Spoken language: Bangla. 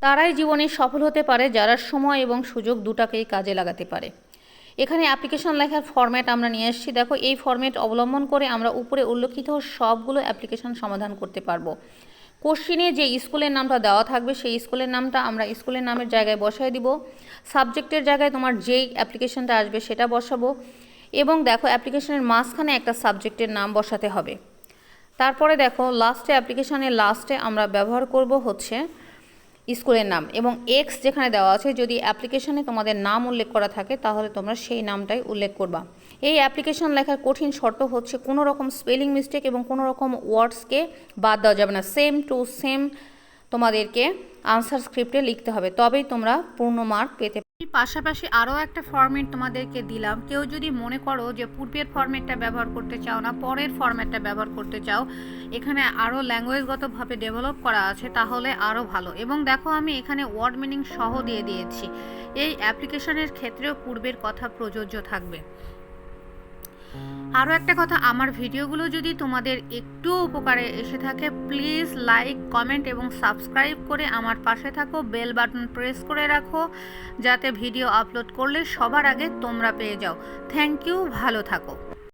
তারাই জীবনে সফল হতে পারে যারা সময় এবং সুযোগ দুটাকেই কাজে লাগাতে পারে। এখানে অ্যাপ্লিকেশন লেখার ফরম্যাট আমরা নিয়ে এসেছি। দেখো, এই ফরম্যাট অবলম্বন করে আমরা উপরে উল্লেখিত সবগুলো অ্যাপ্লিকেশন সমাধান করতে পারবো। কোশ্চিনে যে স্কুলের নামটা দেওয়া থাকবে সেই স্কুলের নামটা আমরা স্কুলের নামের জায়গায় বসাই দিব। সাবজেক্টের জায়গায় তোমার যেই অ্যাপ্লিকেশনটা আসবে সেটা বসাবো। এবং দেখো, অ্যাপ্লিকেশনের মাঝখানে একটা সাবজেক্টের নাম বসাতে হবে। তারপরে দেখো, অ্যাপ্লিকেশনের লাস্টে আমরা ব্যবহার করব হচ্ছে স্কুলের নাম, এবং এক্স যেখানে দেওয়া আছে যদি অ্যাপ্লিকেশনে তোমাদের নাম উল্লেখ করা থাকে তাহলে তোমরা সেই নামটাই উল্লেখ করবা। এই অ্যাপ্লিকেশন লেখার কঠিন শর্ত হচ্ছে কোনো রকম স্পেলিং মিস্টেক এবং কোনো রকম ওয়ার্ডসকে বাদ দেওয়া যাবে না। সেম টু সেম তোমাদেরকে আনসার স্ক্রিপ্টে লিখতে হবে, তবেই তোমরা পূর্ণ মার্ক পেতে। পাশাপাশি আরও একটা ফরম্যাট তোমাদেরকে দিলাম। কেউ যদি মনে করো যে পূর্বের ফরম্যাটটা ব্যবহার করতে চাও না, পরের ফরম্যাটটা ব্যবহার করতে চাও, এখানে আরও ল্যাঙ্গুয়েজগতভাবে ডেভেলপ করা আছে, তাহলে আরও ভালো। এবং দেখো, আমি এখানে ওয়ার্ড মিনিং সহ দিয়ে দিয়েছি। এই অ্যাপ্লিকেশনের ক্ষেত্রেও পূর্বের কথা প্রযোজ্য থাকবে। আরও একটা কথা, আমার ভিডিওগুলো যদি তোমাদের একটু উপকারে এসে থাকে, প্লিজ লাইক, কমেন্ট এবং সাবস্ক্রাইব করে আমার পাশে থাকো। বেল বাটন প্রেস করে রাখো যাতে ভিডিও আপলোড করলে সবার আগে তোমরা পেয়ে যাও। থ্যাংক ইউ, ভালো থাকো।